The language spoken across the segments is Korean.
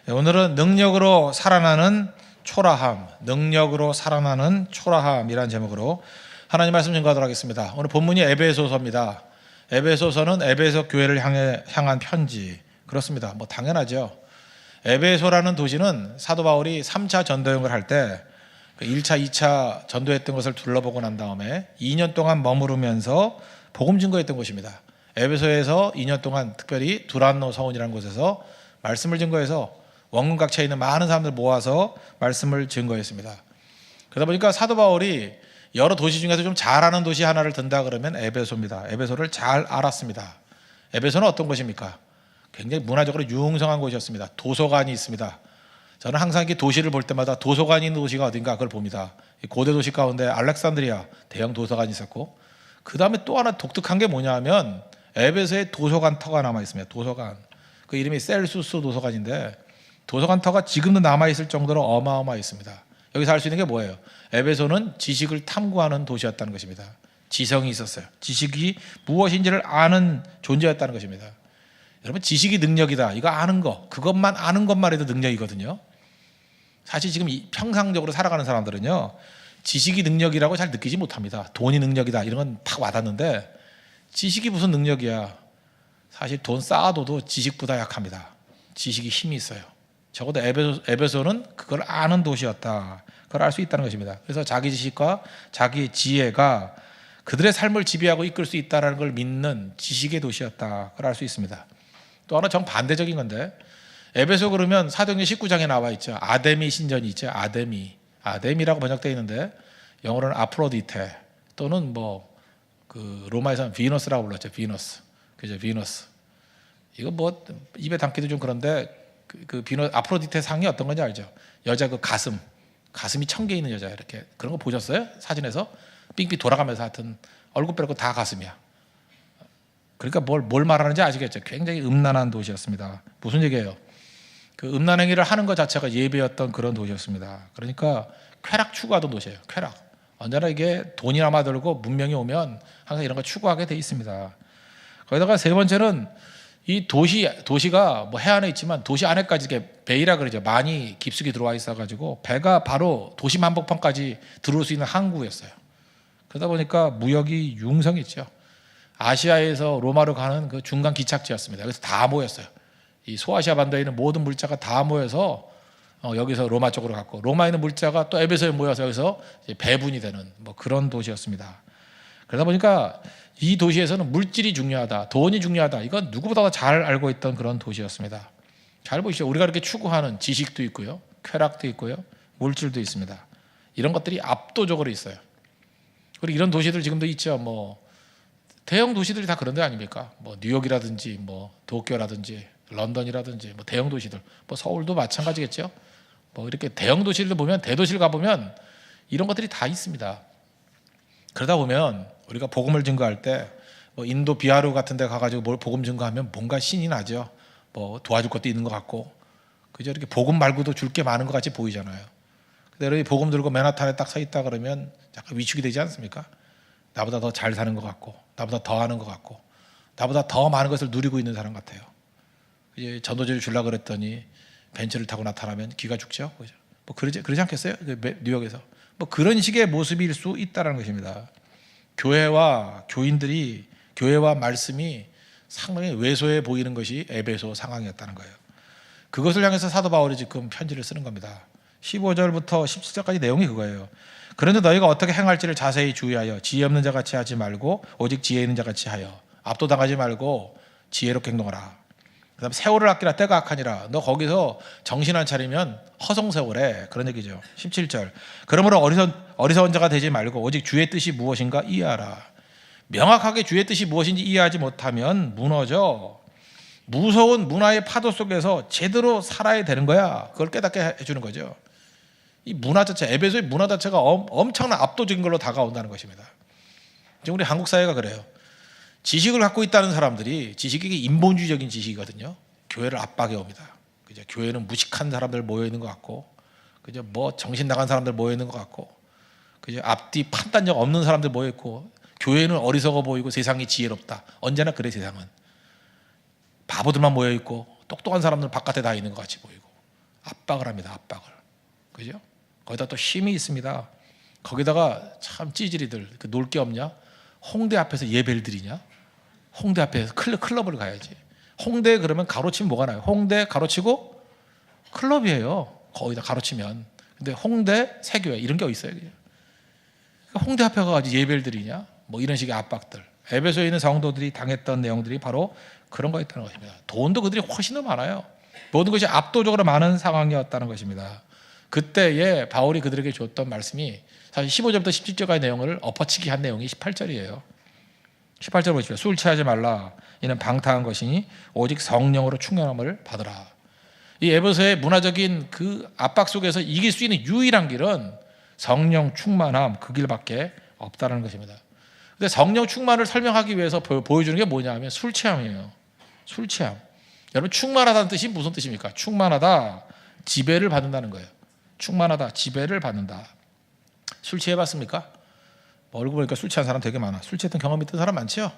오늘은 능력으로 살아나는 초라함, 능력으로 살아나는 초라함이라는 제목으로 하나님 말씀 증거하도록 하겠습니다. 오늘 본문이 에베소서입니다. 에베소서는 에베소 교회를 향한 편지. 그렇습니다. 뭐 당연하죠. 에베소라는 도시는 사도 바울이 3차 전도여행을 할 때 1차, 2차 전도했던 것을 둘러보고 난 다음에 2년 동안 머무르면서 복음 증거했던 곳입니다. 에베소에서 2년 동안 특별히 두란노 서원이라는 곳에서 말씀을 증거해서 원군 각처에 있는 많은 사람들 모아서 말씀을 증거했습니다. 그러다 보니까 사도 바울이 여러 도시 중에서 좀 잘하는 도시 하나를 든다 그러면 에베소입니다. 에베소를 잘 알았습니다. 에베소는 어떤 곳입니까? 굉장히 문화적으로 융성한 곳이었습니다. 도서관이 있습니다. 저는 항상 이렇게 도시를 볼 때마다 도서관이 있는 도시가 어딘가 그걸 봅니다. 고대 도시 가운데 알렉산드리아 대형 도서관이 있었고, 그 다음에 또 하나 독특한 게 뭐냐 하면 에베소에 도서관 터가 남아 있습니다. 도서관. 그 이름이 셀수스 도서관인데 도서관 터가 지금도 남아있을 정도로 어마어마했습니다. 여기서 알 수 있는 게 뭐예요? 에베소는 지식을 탐구하는 도시였다는 것입니다. 지성이 있었어요. 지식이 무엇인지를 아는 존재였다는 것입니다. 여러분, 지식이 능력이다. 이거 아는 거, 그것만 아는 것만 해도 능력이거든요. 사실 지금 평상적으로 살아가는 사람들은요, 지식이 능력이라고 잘 느끼지 못합니다. 돈이 능력이다 이런 건 탁 와닿는데 지식이 무슨 능력이야. 사실 돈 쌓아둬도 지식보다 약합니다. 지식이 힘이 있어요. 적어도 에베소는 그걸 아는 도시였다. 그걸 알 수 있다는 것입니다. 그래서 자기 지식과 자기 지혜가 그들의 삶을 지배하고 이끌 수 있다는 걸 믿는 지식의 도시였다. 그걸 알 수 있습니다. 또 하나 정반대적인 건데, 에베소 그러면 사도행전 19장에 나와 있죠. 아데미 신전이 있죠. 아데미라고 번역되어 있는데 영어로는 아프로디테 또는 그 로마에서는 비너스라고 불렀죠. 비너스. 그죠? 비너스. 이거 입에 담기도 좀 그런데 그 아프로디테 상이 어떤 건지 알죠? 여자 그 가슴이 1000개 있는 여자, 이렇게 그런 거 보셨어요? 사진에서 삥삥 돌아가면서 하여튼 얼굴 빼고 다 가슴이야. 그러니까 뭘 말하는지 아시겠죠? 굉장히 음란한 도시였습니다. 무슨 얘기예요? 그 음란 행위를 하는 것 자체가 예배였던 그런 도시였습니다. 그러니까 쾌락 추구하던 도시예요. 쾌락. 언제나 이게 돈이 남아들고 문명이 오면 항상 이런 거 추구하게 돼 있습니다. 거기다가 세 번째는 이 도시가 해안에 있지만 도시 안에까지 이렇게 베이라 그러죠. 많이 깊숙이 들어와 있어가지고 배가 바로 도시 한복판까지 들어올 수 있는 항구였어요. 그러다 보니까 무역이 융성했죠. 아시아에서 로마로 가는 그 중간 기착지였습니다. 그래서 다 모였어요. 이 소아시아 반도에 있는 모든 물자가 다 모여서 여기서 로마 쪽으로 갔고, 로마에 있는 물자가 또 에베소에 모여서 여기서 배분이 되는 그런 도시였습니다. 그러다 보니까 이 도시에서는 물질이 중요하다, 돈이 중요하다, 이건 누구보다 잘 알고 있던 그런 도시였습니다. 잘 보시죠. 우리가 이렇게 추구하는 지식도 있고요, 쾌락도 있고요, 물질도 있습니다. 이런 것들이 압도적으로 있어요. 그리고 이런 도시들 지금도 있죠. 대형 도시들이 다 그런 데 아닙니까? 뉴욕이라든지 도쿄라든지 런던이라든지 대형 도시들, 서울도 마찬가지겠죠. 이렇게 대형 도시를 보면, 대도시를 가보면 이런 것들이 다 있습니다. 그러다 보면 우리가 복음을 증거할 때 인도 비하루 같은 데 가가지고 복음 증거하면 뭔가 신이 나죠. 도와줄 것도 있는 것 같고, 그죠? 이렇게 복음 말고도 줄 게 많은 것 같이 보이잖아요. 근데 여러분이 복음 들고 맨하탄에 딱 서 있다 그러면 약간 위축이 되지 않습니까? 나보다 더 잘 사는 것 같고, 나보다 더 하는 것 같고, 나보다 더 많은 것을 누리고 있는 사람 같아요. 이제 전도지를 주려고 그랬더니 벤츠를 타고 나타나면 기가 죽죠. 그죠? 그러지 않겠어요? 뉴욕에서. 그런 식의 모습일 수 있다는 것입니다. 교회와 교인들이, 교회와 말씀이 상당히 왜소해 보이는 것이 에베소 상황이었다는 거예요. 그것을 향해서 사도 바울이 지금 편지를 쓰는 겁니다. 15절부터 17절까지 내용이 그거예요. 그런데 너희가 어떻게 행할지를 자세히 주의하여 지혜 없는 자같이 하지 말고 오직 지혜 있는 자같이 하여 압도당하지 말고 지혜롭게 행동하라. 그 다음에 세월을 아끼라 때가 악하니라. 너 거기서 정신 안 차리면 허송세월해. 그런 얘기죠. 17절. 그러므로 어리석은 자가 되지 말고 오직 주의 뜻이 무엇인가 이해하라. 명확하게 주의 뜻이 무엇인지 이해하지 못하면 무너져. 무서운 문화의 파도 속에서 제대로 살아야 되는 거야. 그걸 깨닫게 해주는 거죠. 이 문화 자체, 에베소의 문화 자체가 엄청난 압도적인 걸로 다가온다는 것입니다. 지금 우리 한국 사회가 그래요. 지식을 갖고 있다는 사람들이, 지식이 인본주의적인 지식이거든요. 교회를 압박해 옵니다. 그죠? 교회는 무식한 사람들 모여 있는 것 같고, 그죠? 정신 나간 사람들 모여 있는 것 같고, 그죠? 앞뒤 판단력 없는 사람들 모여 있고, 교회는 어리석어 보이고 세상이 지혜롭다. 언제나 그래. 세상은 바보들만 모여 있고 똑똑한 사람들은 바깥에 다 있는 것 같이 보이고, 압박을 합니다. 압박을. 그죠? 거기다 또 힘이 있습니다. 거기다가 참 찌질이들 놀 게 없냐? 홍대 앞에서 예배를 드리냐? 홍대 앞에서 클럽을 가야지. 홍대 그러면 가로치면 뭐가 나요? 홍대 가로치고 클럽이에요. 거기다 가로치면. 근데 홍대 세교회 이런 게 어디 있어요? 그냥. 홍대 앞에 가가지고 예배를 드리냐? 뭐 이런 식의 압박들. 에베소에 있는 성도들이 당했던 내용들이 바로 그런 거였다는 것입니다. 돈도 그들이 훨씬 더 많아요. 모든 것이 압도적으로 많은 상황이었다는 것입니다. 그때에 바울이 그들에게 줬던 말씀이 사실 15절부터 17절까지 내용을 엎어치기 한 내용이 18절이에요. 18절 보십시오. 술 취하지 말라. 이는 방탕한 것이니 오직 성령으로 충만함을 받으라. 이 에베소의 문화적인 그 압박 속에서 이길 수 있는 유일한 길은 성령 충만함, 그 길밖에 없다는 것입니다. 근데 성령 충만을 설명하기 위해서 보여주는 게 뭐냐 하면 술 취함이에요. 술 취함. 여러분 충만하다는 뜻이 무슨 뜻입니까? 충만하다, 지배를 받는다는 거예요. 충만하다, 지배를 받는다. 술 취해봤습니까? 얼굴 보니까 술 취한 사람 되게 많아. 술 취했던 경험 있던 사람 많죠?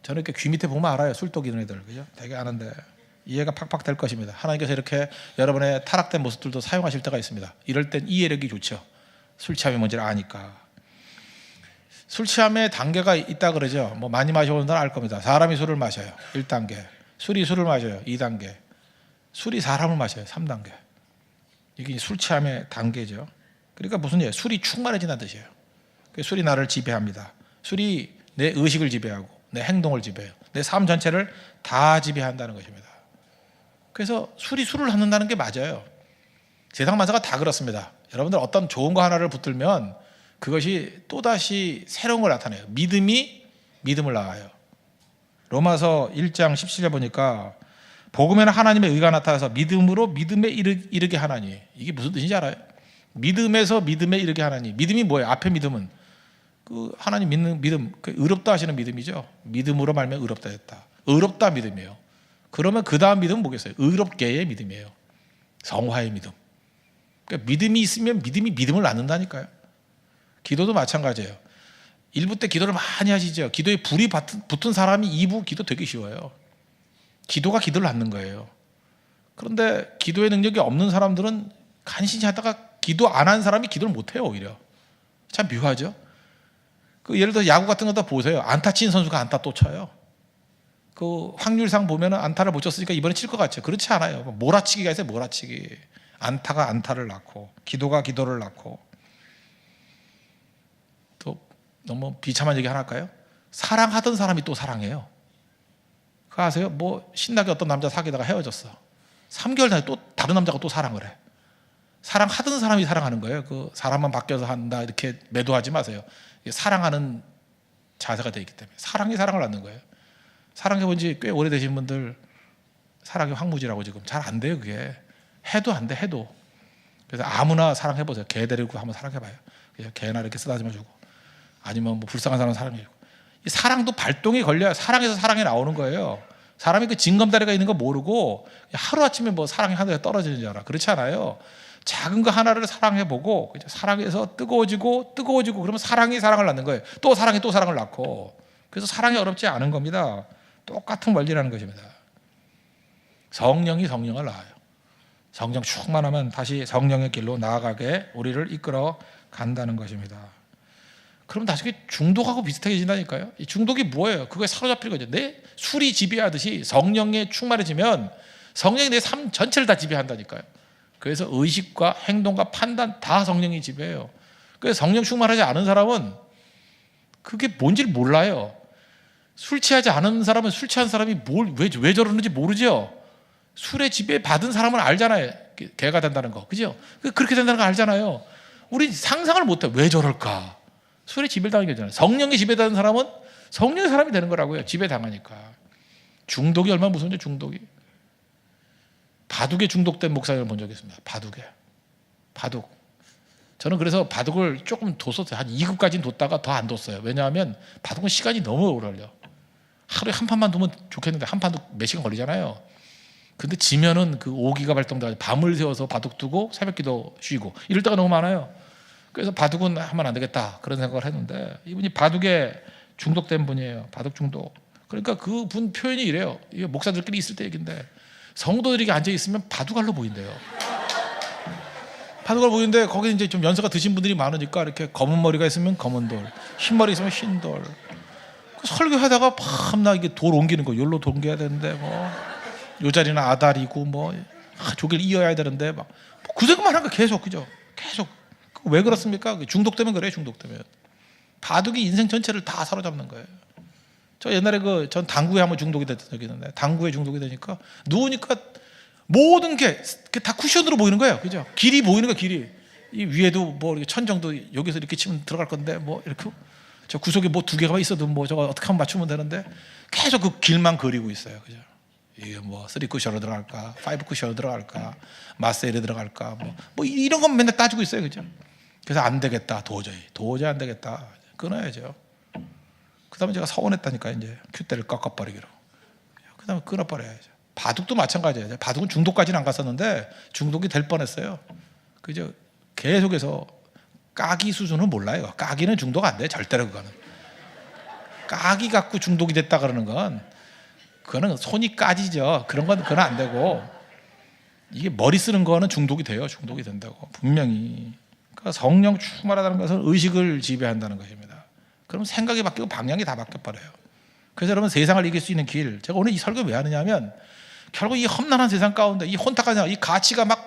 저는 이렇게 귀 밑에 보면 알아요. 술독이는 애들, 그죠? 되게 아는데 이해가 팍팍 될 것입니다. 하나님께서 이렇게 여러분의 타락된 모습들도 사용하실 때가 있습니다. 이럴 땐 이해력이 좋죠. 술 취함이 뭔지를 아니까. 술 취함의 단계가 있다 그러죠. 뭐 많이 마셔보는 사람 알 겁니다. 사람이 술을 마셔요. 1단계. 술이 술을 마셔요. 2단계. 술이 사람을 마셔요. 3단계. 이게 술 취함의 단계죠. 그러니까 무슨 얘기예요? 술이 충만해진다는 뜻이에요. 술이 나를 지배합니다. 술이 내 의식을 지배하고 내 행동을 지배해요. 내 삶 전체를 다 지배한다는 것입니다. 그래서 술이 술을 갖는다는 게 맞아요. 세상 만사가 다 그렇습니다. 여러분들 어떤 좋은 거 하나를 붙들면 그것이 또다시 새로운 걸 나타내요. 믿음이 믿음을 낳아요. 로마서 1장 17절 보니까 복음에는 하나님의 의가 나타나서 믿음으로 믿음에 이르게 하나니. 이게 무슨 뜻인지 알아요? 믿음에서 믿음에 이르게 하나니. 믿음이 뭐예요? 앞에 믿음은 그 하나님 믿는 믿음, 그 의롭다 하시는 믿음이죠. 믿음으로 말면 의롭다 했다. 의롭다 믿음이에요. 그러면 그 다음 믿음은 뭐겠어요? 의롭게의 믿음이에요. 성화의 믿음. 그러니까 믿음이 있으면 믿음이 믿음을 낳는다니까요. 기도도 마찬가지예요. 1부 때 기도를 많이 하시죠. 기도에 불이 붙은 사람이 2부 기도 되게 쉬워요. 기도가 기도를 낳는 거예요. 그런데 기도의 능력이 없는 사람들은 간신히 하다가 기도 안 한 사람이 기도를 못 해요. 오히려. 참 묘하죠. 그 예를 들어 야구 같은 거 다 보세요. 안타 친 선수가 안타 또 쳐요. 그 확률상 보면 안타를 못 쳤으니까 이번에 칠 것 같죠. 그렇지 않아요. 몰아치기가 있어요. 몰아치기. 안타가 안타를 낳고 기도가 기도를 낳고. 또 너무 비참한 얘기 하나 할까요? 사랑하던 사람이 또 사랑해요. 그거 아세요? 뭐 신나게 어떤 남자 사귀다가 헤어졌어. 3개월 단에 또 다른 남자가 또 사랑을 해. 사랑하던 사람이 사랑하는 거예요. 그 사람만 바뀌어서 한다 이렇게 매도하지 마세요. 사랑하는 자세가 되어 있기 때문에 사랑이 사랑을 낳는 거예요. 사랑해 본 지 꽤 오래되신 분들 사랑이 황무지라고 지금 잘 안 돼요. 그게 해도 안 돼. 해도. 그래서 아무나 사랑해 보세요. 개 데리고 한번 사랑해 봐요. 개나 이렇게 쓰다듬어 주고 아니면 뭐 불쌍한 사람 사랑해 주고. 이 사랑도 발동이 걸려야 사랑에서 사랑이 나오는 거예요. 사람이 그 징검다리가 있는 거 모르고 하루아침에 뭐 사랑이 하늘에 떨어지는 줄 알아. 그렇지 않아요. 작은 거 하나를 사랑해보고 사랑해서 뜨거워지고 그러면 사랑이 사랑을 낳는 거예요. 또 사랑이 또 사랑을 낳고. 그래서 사랑이 어렵지 않은 겁니다. 똑같은 원리라는 것입니다. 성령이 성령을 낳아요. 성령 충만하면 다시 성령의 길로 나아가게 우리를 이끌어 간다는 것입니다. 그럼 다시 중독하고 비슷해진다니까요. 이 중독이 뭐예요? 그거에 사로잡힐 거죠. 내 술이 지배하듯이 성령에 충만해지면 성령이 내 삶 전체를 다 지배한다니까요. 그래서 의식과 행동과 판단 다 성령이 지배해요. 그래서 성령 충만하지 않은 사람은 그게 뭔지를 몰라요. 술 취하지 않은 사람은 술 취한 사람이 왜 저러는지 모르죠. 술에 지배 받은 사람은 알잖아요. 개가 된다는 거, 그죠? 그렇게 된다는 거 알잖아요. 우리 상상을 못해. 왜 저럴까? 술에 지배당하는 게 있잖아요. 성령에 지배당하는 사람은 성령의 사람이 되는 거라고요. 지배당하니까. 중독이 얼마나 무서운지. 중독이. 바둑에 중독된 목사님을 본 적이 있습니다. 바둑. 저는 그래서 바둑을 조금 뒀었어요. 한 2급까지는 뒀다가 더 안 뒀어요. 왜냐하면 바둑은 시간이 너무 오래 걸려. 하루에 한 판만 두면 좋겠는데 한 판도 몇 시간 걸리잖아요. 근데 지면은 그 오기가 발동돼서 밤을 새워서 바둑 두고 새벽기도 쉬고 이럴 때가 너무 많아요. 그래서 바둑은 하면 안 되겠다 그런 생각을 했는데 이분이 바둑에 중독된 분이에요. 바둑 중독. 그러니까 그분 표현이 이래요. 이게 목사들끼리 있을 때 얘기인데 성도들이 앉아 있으면 바둑알로 보인대요. 바둑알 보이는데 거기 이제 좀 연세가 드신 분들이 많으니까 이렇게 검은 머리가 있으면 검은 돌, 흰 머리 있으면 흰 돌. 설교하다가 밤나 이게 돌 옮기는 거, 열로 돌 옮겨야 되는데 뭐 요 자리는 아다리고 뭐 조개를 이어야 되는데 막 그 생각만 하니까 계속 그죠? 계속 왜 그렇습니까? 중독되면 그래요. 중독되면 바둑이 인생 전체를 다 사로잡는 거예요. 저 옛날에 전 당구에 한번 중독이 됐던 적이 있는데 당구에 중독이 되니까 누우니까 모든 게 다 쿠션으로 보이는 거예요. 그죠? 길이 보이는 거예요. 길이 이 위에도 뭐 천정도 여기서 이렇게 치면 들어갈 건데 뭐 이렇게 저 구석에 뭐 두 개가 있어도 뭐 저거 어떻게 하면 맞추면 되는데 계속 그 길만 그리고 있어요. 그죠? 이게 뭐 3쿠션으로 들어갈까, 5쿠션으로 들어갈까, 마세일에 들어갈까, 뭐 이런 건 맨날 따지고 있어요. 그죠? 그래서 안 되겠다. 도저히 안 되겠다. 끊어야죠. 그 다음에 제가 서운했다니까 이제 큐대를 꺾어버리기로. 그 다음에 끊어버려야죠. 바둑도 마찬가지예요. 바둑은 중독까지는 안 갔었는데 중독이 될 뻔했어요. 그죠? 계속해서 까기 수준은 몰라요. 까기는 중독 안 돼. 절대로 그거는. 까기 갖고 중독이 됐다 그러는 건 그거는 손이 까지죠. 그건 안 되고 이게 머리 쓰는 거는 중독이 돼요. 중독이 된다고 분명히. 그러니까 성령 충만하다는 것은 의식을 지배한다는 것입니다. 그럼 생각이 바뀌고 방향이 다 바뀌어버려요. 그래서 여러분 세상을 이길 수 있는 길, 제가 오늘 이 설교 왜 하느냐면 결국 이 험난한 세상 가운데 이 혼탁한 세상, 이 가치가 막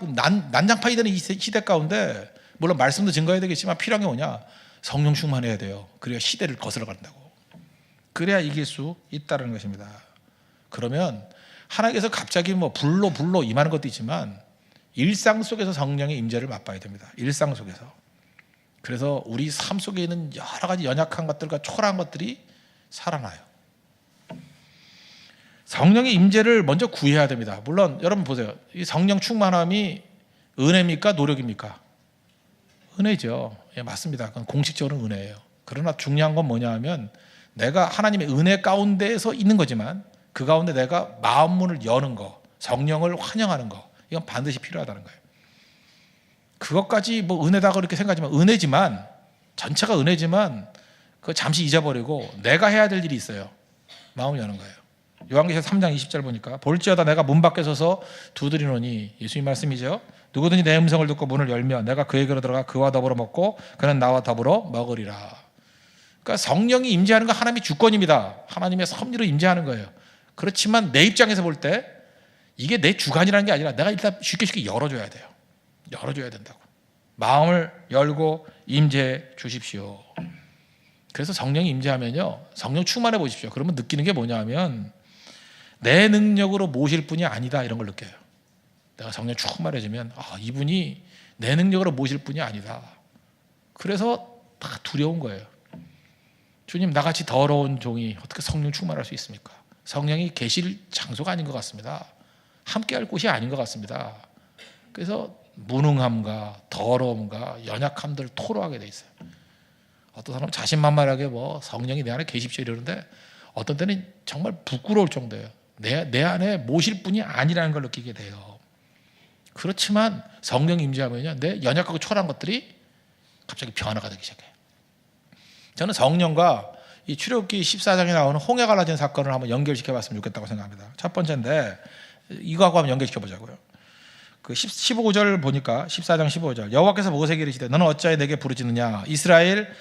난장판이 되는 이 시대 가운데 물론 말씀도 증거해야 되겠지만 필요한 게 뭐냐? 성령 충만해야 돼요. 그래야 시대를 거슬러 간다고. 그래야 이길 수 있다는 것입니다. 그러면 하나님께서 갑자기 뭐 불로 임하는 것도 있지만 일상 속에서 성령의 임재를 맛봐야 됩니다. 일상 속에서. 그래서 우리 삶 속에 있는 여러 가지 연약한 것들과 초라한 것들이 살아나요. 성령의 임재를 먼저 구해야 됩니다. 물론 여러분 보세요. 이 성령 충만함이 은혜입니까? 노력입니까? 은혜죠. 예, 맞습니다. 그건 공식적으로는 은혜예요. 그러나 중요한 건 뭐냐 하면 내가 하나님의 은혜 가운데에서 있는 거지만 그 가운데 내가 마음문을 여는 거, 성령을 환영하는 거, 이건 반드시 필요하다는 거예요. 그것까지 뭐 은혜다고 이렇게 생각하지만 은혜지만 전체가 은혜지만 그거 잠시 잊어버리고 내가 해야 될 일이 있어요. 마음을 여는 거예요. 요한계시록 3장 20절 보니까 볼지어다 내가 문 밖에 서서 두드리노니, 예수님 말씀이죠. 누구든지 내 음성을 듣고 문을 열면 내가 그에게로 들어가 그와 더불어 먹고 그는 나와 더불어 먹으리라. 그러니까 성령이 임재하는 건 하나님의 주권입니다. 하나님의 섭리로 임재하는 거예요. 그렇지만 내 입장에서 볼 때 이게 내 주관이라는 게 아니라 내가 일단 쉽게 열어줘야 돼요. 열어줘야 된다고. 마음을 열고 임재해 주십시오. 그래서 성령이 임재하면요, 성령 충만해 보십시오. 그러면 느끼는 게 뭐냐 하면 내 능력으로 모실 분이 아니다, 이런 걸 느껴요. 내가 성령 충만해지면 이분이 내 능력으로 모실 분이 아니다. 그래서 다 두려운 거예요. 주님, 나같이 더러운 종이 어떻게 성령 충만할 수 있습니까? 성령이 계실 장소가 아닌 것 같습니다. 함께할 곳이 아닌 것 같습니다. 그래서 무능함과 더러움과 연약함들을 토로하게 돼 있어요. 어떤 사람은 자신만만하게 뭐 성령이 내 안에 계십시오 이러는데 어떤 때는 정말 부끄러울 정도예요. 내 안에 모실 분이 아니라는 걸 느끼게 돼요. 그렇지만 성령 임재하면요, 내 연약하고 초라한 것들이 갑자기 변화가 되기 시작해요. 저는 성령과 이 출애굽기 14장에 나오는 홍해 갈라진 사건을 한번 연결시켜 봤으면 좋겠다고 생각합니다. 첫 번째인데 이거하고 한번 연결시켜 보자고요. 그 15절 보니까 14장 15절 여호와께서 모세에게 이르시되 너는 어찌하여 내게 부르짖느냐 이스라엘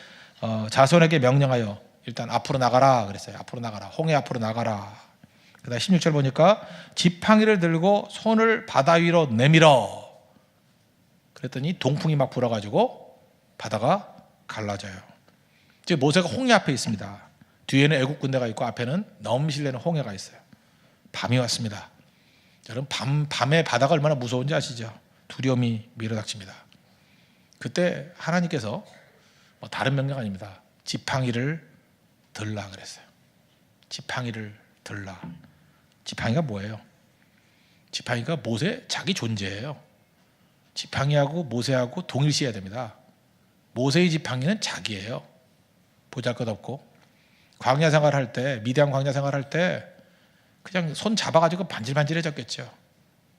자손에게 명령하여 일단 앞으로 나가라 그랬어요. 앞으로 나가라. 홍해 앞으로 나가라. 그다음 16절 보니까 지팡이를 들고 손을 바다 위로 내밀어. 그랬더니 동풍이 막 불어가지고 바다가 갈라져요. 즉 모세가 홍해 앞에 있습니다. 뒤에는 애국 군대가 있고 앞에는 넘실대는 홍해가 있어요. 밤이 왔습니다. 여러분 밤에 바다가 얼마나 무서운지 아시죠? 두려움이 밀어닥칩니다. 그때 하나님께서 다른 명령 아닙니다. 지팡이를 들라 그랬어요. 지팡이를 들라. 지팡이가 뭐예요? 지팡이가 모세 자기 존재예요. 지팡이하고 모세하고 동일시해야 됩니다. 모세의 지팡이는 자기예요. 보잘것없고 광야 생활할 때, 미디안 광야 생활할 때 그냥 손 잡아가지고 반질반질해졌겠죠.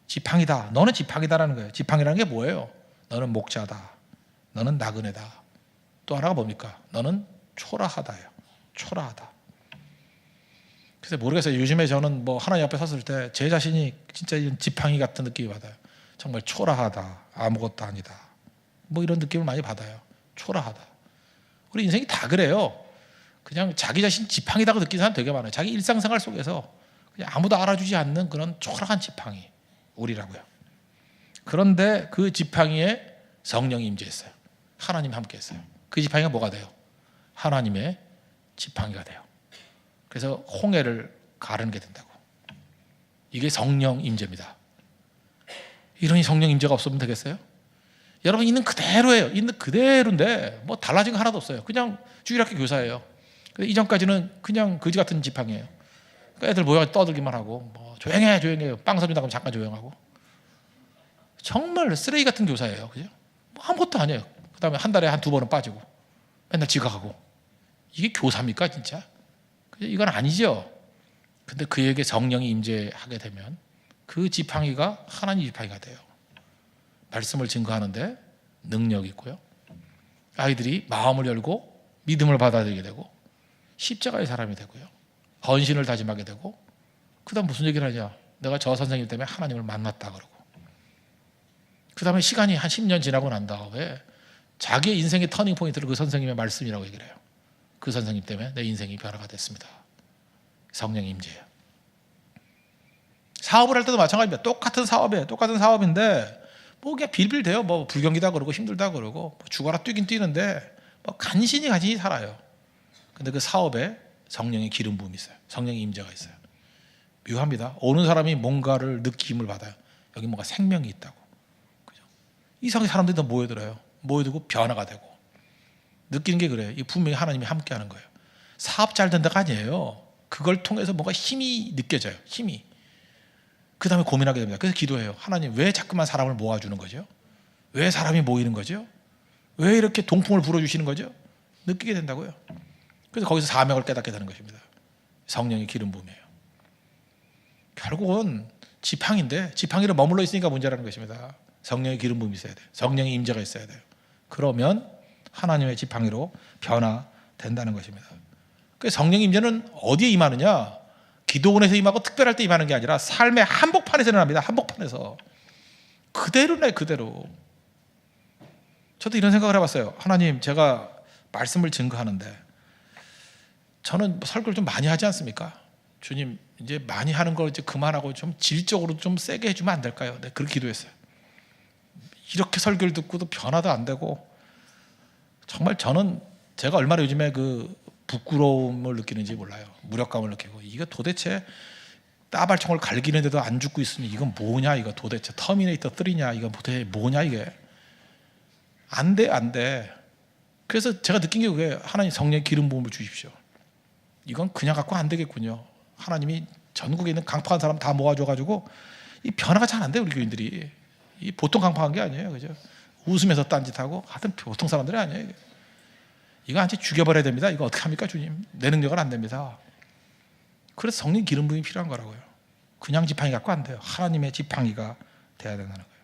지팡이다. 너는 지팡이다라는 거예요. 지팡이라는 게 뭐예요? 너는 목자다. 너는 나그네다. 또 하나가 뭡니까? 너는 초라하다예요. 초라하다. 그래서 모르겠어요. 요즘에 저는 뭐 하나님 앞에 섰을 때 제 자신이 진짜 지팡이 같은 느낌이 받아요. 정말 초라하다, 아무것도 아니다, 뭐 이런 느낌을 많이 받아요. 초라하다. 우리 인생이 다 그래요. 그냥 자기 자신 지팡이라고 느끼는 사람 되게 많아요. 자기 일상생활 속에서 그냥 아무도 알아주지 않는 그런 초라한 지팡이, 우리라고요. 그런데 그 지팡이에 성령이 임재했어요. 하나님이 함께했어요. 그 지팡이가 뭐가 돼요? 하나님의 지팡이가 돼요. 그래서 홍해를 가르게 된다고. 이게 성령 임재입니다. 이러니 성령 임재가 없으면 되겠어요? 여러분 있는 그대로예요. 있는 그대로인데 뭐 달라진 거 하나도 없어요. 그냥 주일학교 교사예요. 이전까지는 그냥 거지 같은 지팡이에요. 그러니까 애들 모여 떠들기만 하고 뭐 조용해 빵 사준다 그러면 잠깐 조용하고 정말 쓰레기 같은 교사예요. 그죠? 뭐 아무것도 아니에요. 그 다음에 한 달에 한 2번은 빠지고 맨날 지각하고. 이게 교사입니까 진짜? 이건 아니죠. 근데 그에게 성령이 임재하게 되면 그 지팡이가 하나님 지팡이가 돼요. 말씀을 증거하는데 능력이 있고요. 아이들이 마음을 열고 믿음을 받아들이게 되고 십자가의 사람이 되고요. 헌신을 다짐하게 되고 그 다음 무슨 얘기를 하냐. 내가 저 선생님 때문에 하나님을 만났다 그러고 그 다음에 시간이 한 10년 지나고 난 다음에 자기의 인생의 터닝 포인트를 그 선생님의 말씀이라고 얘기를 해요. 그 선생님 때문에 내 인생이 변화가 됐습니다. 성령의 임재예요. 사업을 할 때도 마찬가지입니다. 똑같은 사업이에요. 똑같은 사업인데 뭐 그냥 빌빌대요. 뭐 불경기다 그러고 힘들다 그러고 뭐 죽어라 뛰긴 뛰는데 뭐 간신히 살아요. 근데 그 사업에 성령의 기름 부음이 있어요. 성령의 임재가 있어요. 묘합니다. 오는 사람이 뭔가를 느낌을 받아요. 여기 뭔가 생명이 있다고. 그죠? 이상하게 사람들이 다 모여들어요. 모여들고 변화가 되고 느끼는 게 그래요. 이 분명히 하나님이 함께하는 거예요. 사업 잘 된다가 아니에요. 그걸 통해서 뭔가 힘이 느껴져요. 힘이. 그 다음에 고민하게 됩니다. 그래서 기도해요. 하나님 왜 자꾸만 사람을 모아주는 거죠? 왜 사람이 모이는 거죠? 왜 이렇게 동풍을 불어주시는 거죠? 느끼게 된다고요. 그래서 거기서 사명을 깨닫게 되는 것입니다. 성령의 기름 부음이에요. 결국은 지팡이인데 지팡이로 머물러 있으니까 문제라는 것입니다. 성령의 기름 부음이 있어야 돼요. 성령의 임재가 있어야 돼요. 그러면 하나님의 지팡이로 변화된다는 것입니다. 그래서 성령의 임재는 어디에 임하느냐? 기도원에서 임하고 특별할 때 임하는 게 아니라 삶의 한복판에서 일어납니다. 한복판에서 그대로네. 그대로. 저도 이런 생각을 해봤어요. 하나님 제가 말씀을 증거하는데 저는 설교를 좀 많이 하지 않습니까? 주님 이제 많이 하는 걸 이제 그만하고 좀 질적으로 좀 세게 해주면 안 될까요? 네, 그렇게 기도했어요. 이렇게 설교를 듣고도 변화도 안 되고 정말 저는 제가 얼마나 요즘에 그 부끄러움을 느끼는지 몰라요. 무력감을 느끼고 이거 도대체 따발총을 갈기는데도 안 죽고 있으니 이건 뭐냐 이거 도대체 터미네이터 3냐 이거 도대체 뭐냐 이게 안 돼. 그래서 제가 느낀 게 그게 하나님 성령의 기름 부음을 주십시오. 이건 그냥 갖고 안 되겠군요. 하나님이 전국에 있는 강팍한 사람 다 모아줘가지고 이 변화가 잘 안 돼요. 우리 교인들이 이 보통 강팍한 게 아니에요. 그죠? 웃으면서 딴짓하고 하여튼 보통 사람들이 아니에요. 이거 완전히 죽여버려야 됩니다. 이거 어떻게 합니까 주님? 내 능력은 안 됩니다. 그래서 성령 기름 부음이 필요한 거라고요. 그냥 지팡이 갖고 안 돼요. 하나님의 지팡이가 돼야 된다는 거예요.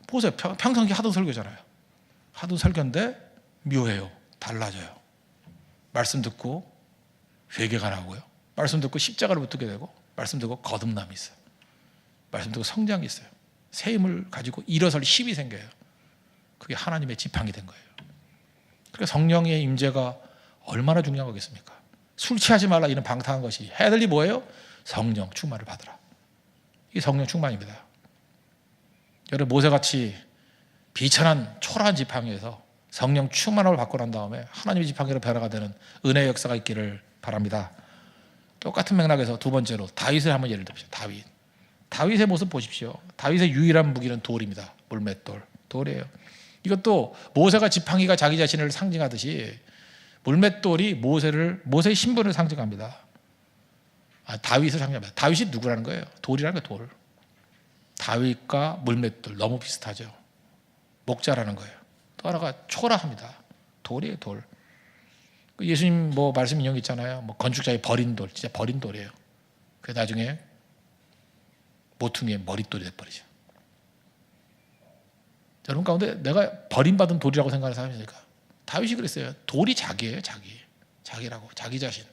보세요. 평상시 하던 설교잖아요. 하던 설교인데 묘해요. 달라져요. 말씀 듣고 회개가 나오고요. 말씀 듣고 십자가를 붙들게 되고 말씀 듣고 거듭남이 있어요. 말씀 듣고 성장이 있어요. 새 힘을 가지고 일어설 힘이 생겨요. 그게 하나님의 지팡이 된 거예요. 그러니까 성령의 임재가 얼마나 중요한 거겠습니까? 술 취하지 말라 이런 방탕한 것이 해야 될 일이 뭐예요? 성령 충만을 받으라. 이게 성령 충만입니다. 여러분 모세같이 비천한 초라한 지팡이에서 성령 충만을 받고 난 다음에 하나님의 지팡이로 변화가 되는 은혜의 역사가 있기를 바랍니다. 똑같은 맥락에서 두 번째로 다윗을 한번 예를 듭시다. 다윗의 모습 보십시오. 다윗의 유일한 무기는 돌입니다. 물맷돌. 돌이에요. 이것도 모세가 지팡이가 자기 자신을 상징하듯이 물맷돌이 모세의 신분을 상징합니다. 다윗을 상징합니다. 다윗이 누구라는 거예요? 돌이라는 거예요. 돌. 다윗과 물맷돌 너무 비슷하죠. 목자라는 거예요. 또 하나가 초라합니다. 돌이에요. 돌. 예수님 뭐 말씀 인용 있잖아요. 뭐 건축자의 버린 돌, 진짜 버린 돌이에요. 그 나중에 모퉁이의 머릿돌이 돼버리죠. 여러분 가운데 내가 버림받은 돌이라고 생각하는 사람이 있으니까 다윗이 그랬어요. 돌이 자기예요. 자기라고. 자기 자신.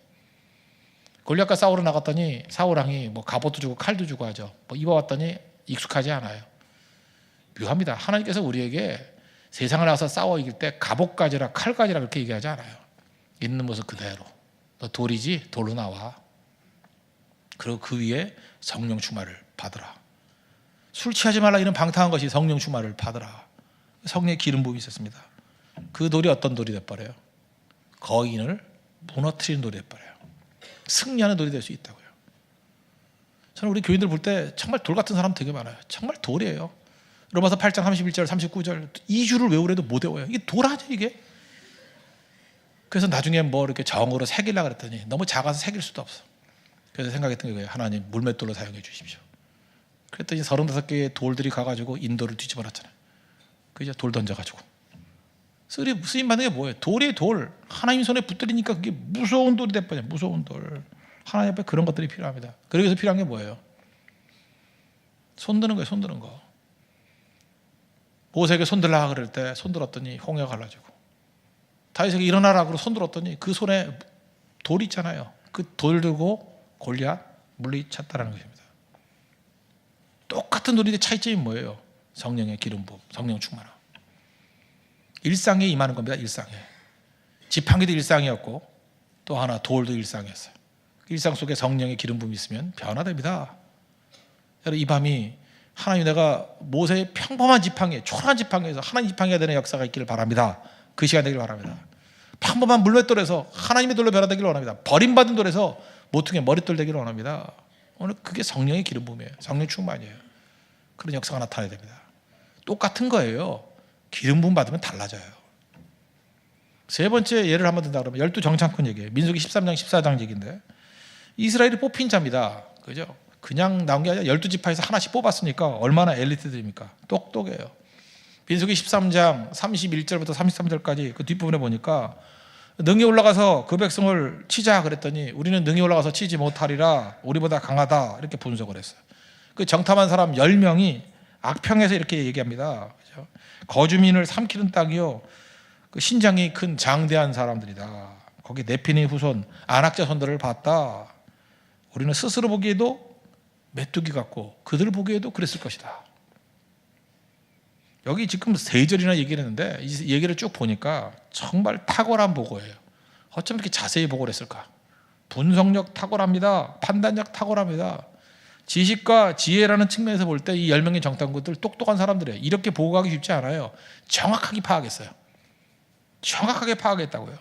골리앗과 싸우러 나갔더니 사울왕이 뭐 갑옷도 주고 칼도 주고 하죠. 뭐 입어왔더니 익숙하지 않아요. 묘합니다. 하나님께서 우리에게 세상을 나가서 싸워 이길 때 갑옷 가지라 칼 가지라 그렇게 얘기하지 않아요. 있는 모습 그대로. 너 돌이지? 돌로 나와. 그리고 그 위에 성령 충만을 받으라. 술 취하지 말라 이런 방탕한 것이 성령 충만을 받으라. 성령의 기름 부음이 있었습니다. 그 돌이 어떤 돌이 돼버려요? 거인을 무너뜨리는 돌이 돼버려요. 승리하는 돌이 될 수 있다고요. 저는 우리 교인들 볼 때 정말 돌 같은 사람 되게 많아요. 정말 돌이에요. 로마서 8장 31절 39절 2주를 외우래도 못 외워요. 이게 돌 아니야 이게? 그래서 나중에 뭐 이렇게 정으로 새기려고 그랬더니 너무 작아서 새길 수도 없어. 그래서 생각했던 게 뭐예요? 하나님 물맷돌로 사용해 주십시오. 그랬더니 35개의 돌들이 가가지고 인도를 뒤집어 놨잖아요. 그 이제 돌 던져가지고 쓰임 받는 게 뭐예요? 돌이 돌. 하나님 손에 붙들리니까 그게 무서운 돌이 돼버려요. 무서운 돌. 하나님 앞에 그런 것들이 필요합니다. 그러기 위해서 필요한 게 뭐예요? 손드는 거예요. 손드는 거. 모세에게 손들라 그럴 때 손들었더니 홍해가 갈라지고, 다윗에게 일어나라 그러고 손들었더니 그 손에 돌 있잖아요. 그 돌 들고 골리앗 물리쳤다라는 것입니다. 똑같은 돌인데 차이점이 뭐예요? 성령의 기름 부음, 성령 충만함. 일상에 임하는 겁니다. 일상에. 지팡이도 일상이었고 또 하나 돌도 일상이었어요. 일상 속에 성령의 기름 부음이 있으면 변화됩니다. 여러분, 이 밤이 하나님 내가 모세의 평범한 지팡이, 초라한 지팡이에서 하나님 지팡이가 되는 역사가 있기를 바랍니다. 그 시간 되기를 바랍니다. 평범한 물맷돌에서 하나님의 돌로 변화되기를 원합니다. 버림받은 돌에서 모퉁이의 머릿돌 되기를 원합니다. 오늘 그게 성령의 기름 부음이에요. 성령 충만이에요. 그런 역사가 나타나야 됩니다. 똑같은 거예요. 기름 부음 받으면 달라져요. 세 번째 예를 한번 든다 그러면 12정탐꾼 얘기예요. 민수기 13장 14장 얘기인데, 이스라엘이 뽑힌 자입니다. 그죠? 그냥 나온 게 아니라 12지파에서 하나씩 뽑았으니까 얼마나 엘리트들입니까? 똑똑해요. 민수기 13장 31절부터 33절까지 그 뒷부분에 보니까 능히 올라가서 그 백성을 치자 그랬더니 우리는 능히 올라가서 치지 못하리라, 우리보다 강하다, 이렇게 분석을 했어요. 그 정탐한 사람 10명이 악평에서 이렇게 얘기합니다. 그죠? 거주민을 삼키는 땅이요, 그 신장이 큰 장대한 사람들이다. 거기 네피니 후손 안악자 손들을 봤다. 우리는 스스로 보기에도 메뚜기 같고 그들 보기에도 그랬을 것이다. 여기 지금 3절이나 얘기를 했는데 이 얘기를 쭉 보니까 정말 탁월한 보고예요. 어쩜 이렇게 자세히 보고를 했을까? 분석력 탁월합니다. 판단력 탁월합니다. 지식과 지혜라는 측면에서 볼 때 이 10명의 정탐꾼들 똑똑한 사람들이에요. 이렇게 보고하기 쉽지 않아요. 정확하게 파악했어요. 정확하게 파악했다고요.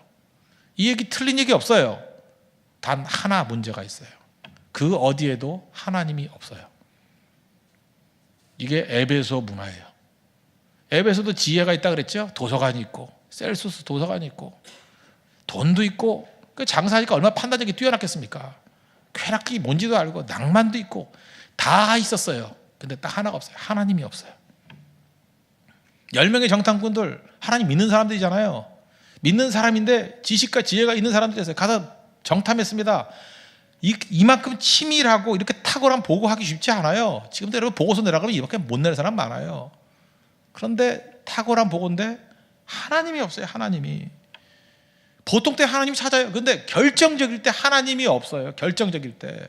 이 얘기 틀린 얘기 없어요. 단 하나 문제가 있어요. 그 어디에도 하나님이 없어요. 이게 에베소 문화예요. 에베소도 지혜가 있다 그랬죠. 도서관이 있고 셀수스 도서관이 있고 돈도 있고, 그 장사하니까 얼마나 판단력이 뛰어났겠습니까? 쾌락이 뭔지도 알고 낭만도 있고 다 있었어요. 근데 딱 하나가 없어요. 하나님이 없어요. 10명의 정탐꾼들 하나님 믿는 사람들이잖아요. 믿는 사람인데 지식과 지혜가 있는 사람들이었어요. 가서 정탐했습니다. 이만큼 치밀하고 이렇게 탁월한 보고하기 쉽지 않아요. 지금도 여러분 보고서 내라가면 이렇게 못 내는 사람 많아요. 그런데 탁월한 보고인데 하나님이 없어요. 하나님이. 보통 때 하나님 찾아요. 근데 결정적일 때 하나님이 없어요. 결정적일 때.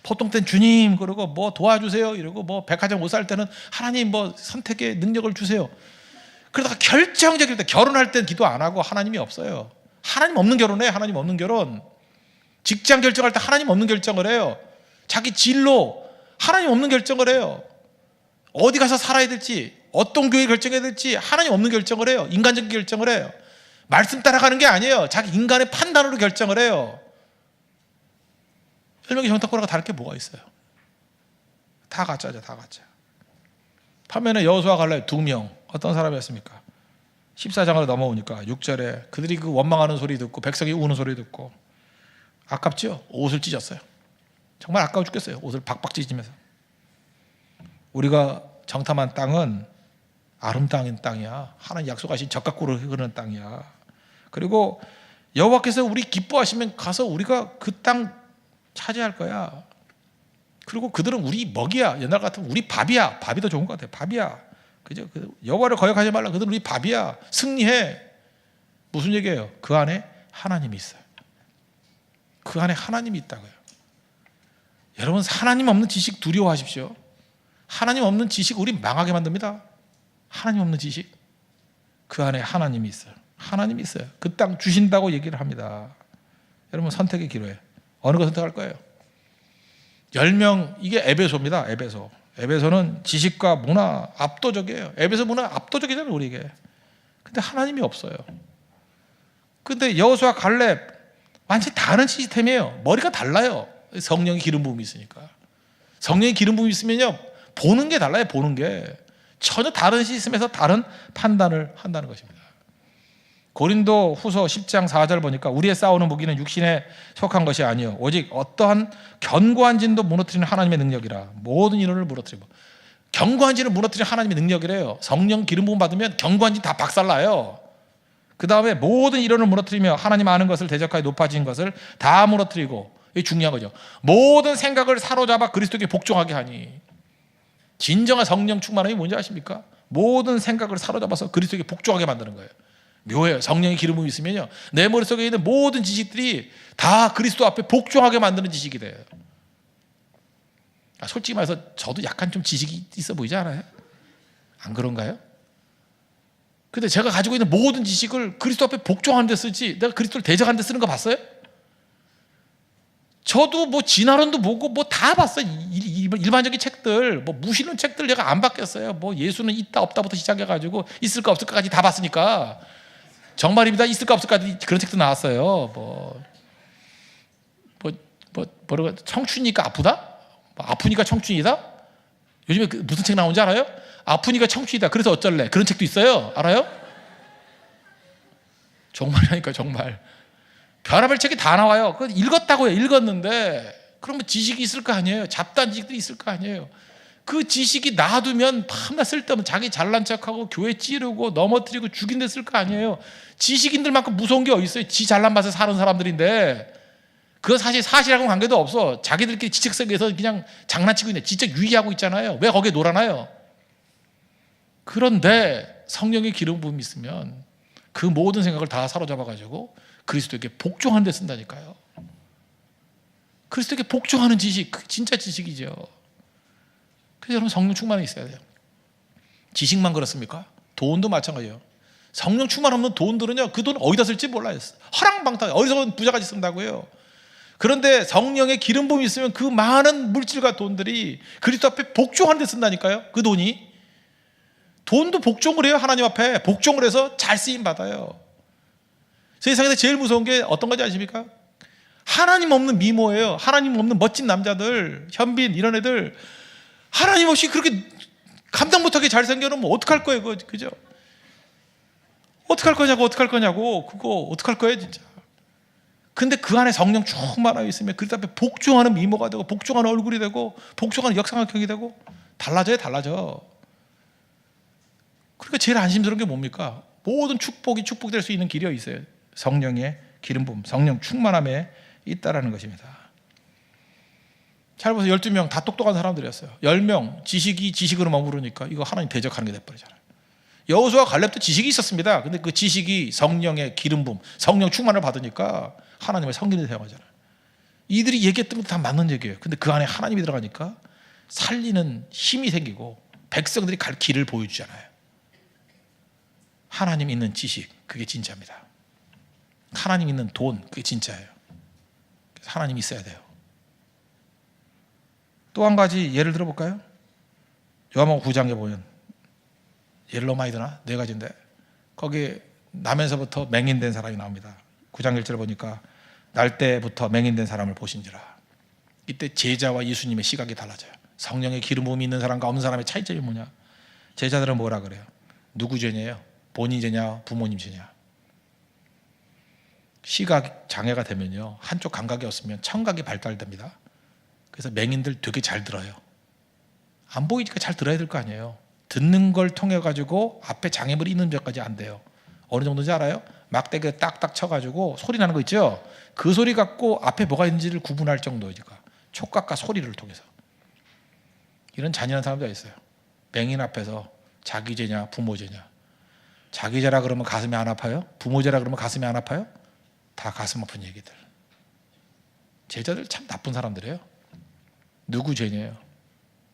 보통 땐 주님 그러고 뭐 도와주세요 이러고, 뭐 백화점 옷 살 때는 하나님 뭐 선택의 능력을 주세요. 그러다가 결정적일 때, 결혼할 땐 기도 안 하고 하나님이 없어요. 하나님 없는 결혼해. 하나님 없는 결혼. 직장 결정할 때 하나님 없는 결정을 해요. 자기 진로 하나님 없는 결정을 해요. 어디 가서 살아야 될지, 어떤 교회 결정해야 될지 하나님 없는 결정을 해요. 인간적인 결정을 해요. 말씀 따라가는 게 아니에요. 자기 인간의 판단으로 결정을 해요. 10명의 정탐꾼하고 다를 게 뭐가 있어요? 다 가짜죠. 다 가짜. 반면에 여호수아 갈렙 2명 어떤 사람이었습니까? 14장으로 넘어오니까 6절에 그들이 그 원망하는 소리 듣고 백성이 우는 소리 듣고 아깝죠? 옷을 찢었어요. 정말 아까워 죽겠어요. 옷을 박박 찢으면서. 우리가 정탐한 땅은 아름다운 땅이야. 하나님 약속하신 적각구를 흐르는 땅이야. 그리고 여호와께서 우리 기뻐하시면 가서 우리가 그 땅 차지할 거야. 그리고 그들은 우리 먹이야. 옛날 같으면 우리 밥이야. 밥이 더 좋은 것 같아요. 밥이야. 그죠? 여호와를 거역하지 말라. 그들은 우리 밥이야. 승리해. 무슨 얘기예요? 그 안에 하나님이 있어요. 그 안에 하나님이 있다고요. 여러분, 하나님 없는 지식 두려워하십시오. 하나님 없는 지식 우리 망하게 만듭니다. 하나님 없는 지식, 그 안에 하나님이 있어요. 하나님이 있어요. 그 땅 주신다고 얘기를 합니다. 여러분, 선택의 기로에 어느 거 선택할 거예요? 10명, 이게 에베소입니다. 에베소는 지식과 문화 압도적이에요. 에베소 문화 압도적이잖아요, 우리에게. 근데 하나님이 없어요. 근데 여호수아 갈렙 완전히 다른 시스템이에요. 머리가 달라요. 성령의 기름 부음이 있으니까. 성령의 기름 부음이 있으면요, 보는 게 달라요. 보는 게 전혀 다른 시스템에서 다른 판단을 한다는 것입니다. 고린도 후서 10장 4절 보니까 우리의 싸우는 무기는 육신에 속한 것이 아니요 오직 어떠한 견고한 진도 무너뜨리는 하나님의 능력이라. 모든 인원을 무너뜨리고, 견고한 진을 무너뜨리는 하나님의 능력이래요. 성령 기름 부음 받으면 견고한 진 다 박살나요. 그 다음에 모든 이론을 무너뜨리며 하나님 아는 것을 대적하여 높아진 것을 다 무너뜨리고, 이게 중요한 거죠. 모든 생각을 사로잡아 그리스도께 복종하게 하니. 진정한 성령 충만함이 뭔지 아십니까? 모든 생각을 사로잡아서 그리스도께 복종하게 만드는 거예요. 묘해요. 성령의 기름이 있으면요, 내 머릿속에 있는 모든 지식들이 다 그리스도 앞에 복종하게 만드는 지식이 돼요. 솔직히 말해서 저도 약간 좀 지식이 있어 보이지 않아요? 안 그런가요? 근데 제가 가지고 있는 모든 지식을 그리스도 앞에 복종하는 데 쓰지, 내가 그리스도를 대적하는 데 쓰는 거 봤어요? 저도 뭐 진화론도 보고 뭐 다 봤어요. 일반적인 책들, 뭐 무신론 책들 제가 안 봤겠어요. 뭐 예수는 있다 없다부터 시작해가지고 있을까 없을까까지 다 봤으니까. 정말입니다. 있을까 없을까까지 그런 책도 나왔어요. 뭐라고, 청춘이니까 아프다? 아프니까 청춘이다? 요즘에 무슨 책 나온지 알아요? 아프니까 청춘이다. 그래서 어쩔래? 그런 책도 있어요. 알아요? 정말이라니까, 정말. 별의별 책이 다 나와요. 그거 읽었다고요. 읽었는데 그러면 지식이 있을 거 아니에요. 잡다한 지식들이 있을 거 아니에요. 그 지식이 놔두면 밤낮 쓸데없는 자기 잘난 척하고 교회 찌르고 넘어뜨리고 죽인 데 쓸 거 아니에요. 지식인들만큼 무서운 게 어디 있어요? 지 잘난 맛에 사는 사람들인데. 그건 사실 사실하고는 관계도 없어. 자기들끼리 지적 세계에서 그냥 장난치고 있네. 지적 유의하고 있잖아요. 왜 거기에 놀아나요? 그런데 성령의 기름 부음이 있으면 그 모든 생각을 다 사로잡아가지고 그리스도에게 복종하는 데 쓴다니까요. 그리스도에게 복종하는 지식, 그 진짜 지식이죠. 그래서 여러분, 성령 충만이 있어야 돼요. 지식만 그렇습니까? 돈도 마찬가지예요. 성령 충만 없는 돈들은요, 그 돈 어디다 쓸지 몰라요. 허랑방탕, 어디서 부자까지 쓴다고요. 그런데 성령의 기름 부음이 있으면 그 많은 물질과 돈들이 그리스도 앞에 복종하는 데 쓴다니까요. 그 돈이. 돈도 복종을 해요. 하나님 앞에 복종을 해서 잘 쓰임 받아요. 세상에서 제일 무서운 게 어떤 건지 아십니까? 하나님 없는 미모예요. 하나님 없는 멋진 남자들, 현빈 이런 애들, 하나님 없이 그렇게 감당 못하게 잘생겨놓으면 어떡할 거예요? 그죠? 어떡할 거냐고. 그거 어떡할 거예요, 진짜. 근데 그 안에 성령 충만하여 있으면 그 앞에 복종하는 미모가 되고, 복종하는 얼굴이 되고, 복종하는 역삼각형이 되고, 달라져. 그러니까 제일 안심스러운 게 뭡니까? 모든 축복이 축복될 수 있는 길이 있어요. 성령의 기름 부음, 성령 충만함에 있다라는 것입니다. 잘 보세요. 12명 다 똑똑한 사람들이었어요. 10명 지식이 지식으로 머무르니까 이거 하나님 대적하는 게 돼버리잖아요. 여호수아 갈렙도 지식이 있었습니다. 근데 그 지식이 성령의 기름 부음, 성령 충만을 받으니까 하나님의 성령이 사용하잖아요. 이들이 얘기했던 것도 다 맞는 얘기예요. 근데 그 안에 하나님이 들어가니까 살리는 힘이 생기고 백성들이 갈 길을 보여주잖아요. 하나님 있는 지식, 그게 진짜입니다. 하나님 있는 돈, 그게 진짜예요. 그래서 하나님이 있어야 돼요. 또 한 가지 예를 들어볼까요? 요한복음 9장에 보면 예를 너무 많이 드나? 4가지인데 거기 나면서부터 맹인된 사람이 나옵니다. 9장 1절 보니까 날 때부터 맹인된 사람을 보신지라. 이때 제자와 예수님의 시각이 달라져요. 성령의 기름 부음이 있는 사람과 없는 사람의 차이점이 뭐냐? 제자들은 뭐라 그래요? 누구 죄냐요? 본인 죄냐? 부모님 죄냐? 시각 장애가 되면요, 한쪽 감각이 없으면 청각이 발달됩니다. 그래서 맹인들 되게 잘 들어요. 안 보이니까 잘 들어야 될 거 아니에요. 듣는 걸 통해 가지고 앞에 장애물이 있는 데까지 안 돼요. 어느 정도인지 알아요? 막대기에 딱딱 쳐가지고 소리 나는 거 있죠? 그 소리 갖고 앞에 뭐가 있는지를 구분할 정도니까, 촉각과 소리를 통해서. 이런 잔인한 사람도 있어요. 맹인 앞에서 자기 죄냐 부모 죄냐. 자기 죄라 그러면 가슴이 안 아파요? 부모 죄라 그러면 가슴이 안 아파요? 다 가슴 아픈 얘기들. 제자들 참 나쁜 사람들이에요. 누구 죄냐예요?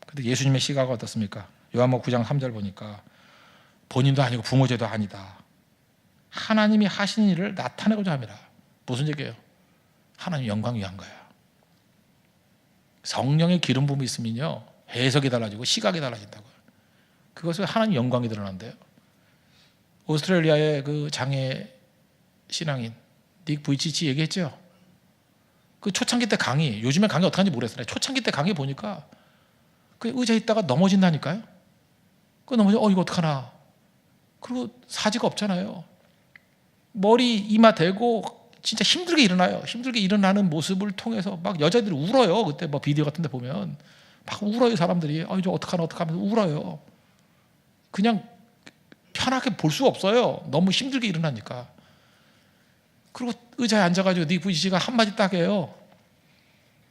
근데 예수님의 시각은 어떻습니까? 요한복음 9장 3절 보니까 본인도 아니고 부모 죄도 아니다. 하나님이 하신 일을 나타내고자 합니다. 무슨 얘기예요? 하나님 영광 위한 거야. 성령의 기름 부음이 있으면요 해석이 달라지고 시각이 달라진다고요. 그것을 하나님 영광이 드러난대요. 오스트레일리아의 그 장애 신앙인 닉 부이치치 얘기했죠. 그 초창기 때 강의, 요즘에 강의 어떻게 하는지 모르겠어요. 초창기 때 강의 보니까 그 의자에 있다가 넘어진다니까요. 그 넘어져 이거 어떡하나. 그리고 사지가 없잖아요. 머리 이마 대고 진짜 힘들게 일어나요. 힘들게 일어나는 모습을 통해서 막 여자들이 울어요. 그때 뭐 비디오 같은 데 보면 막 울어요. 사람들이 이제 어떡하나 하면서 울어요. 그냥 편하게 볼 수가 없어요. 너무 힘들게 일어나니까. 그리고 의자에 앉아가지고 닉 부이치치가 한마디 딱 해요.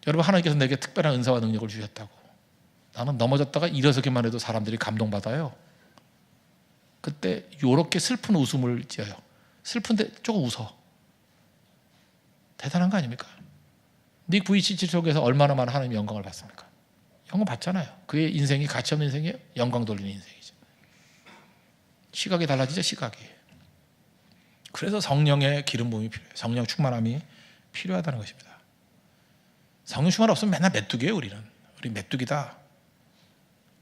여러분, 하나님께서 내게 특별한 은사와 능력을 주셨다고. 나는 넘어졌다가 일어서기만 해도 사람들이 감동받아요. 그때 요렇게 슬픈 웃음을 지어요. 슬픈데 조금 웃어. 대단한 거 아닙니까? 닉 부이치치 속에서 얼마나 많은 하나님의 영광을 받습니까? 영광 받잖아요. 그의 인생이 가치 없는 인생이에요? 영광 돌리는 인생이죠. 시각이 달라지죠. 시각이. 그래서 성령의 기름 부음이 필요해요. 성령 충만함이 필요하다는 것입니다. 성령 충만 없으면 맨날 메뚜기예요. 우리 메뚜기다.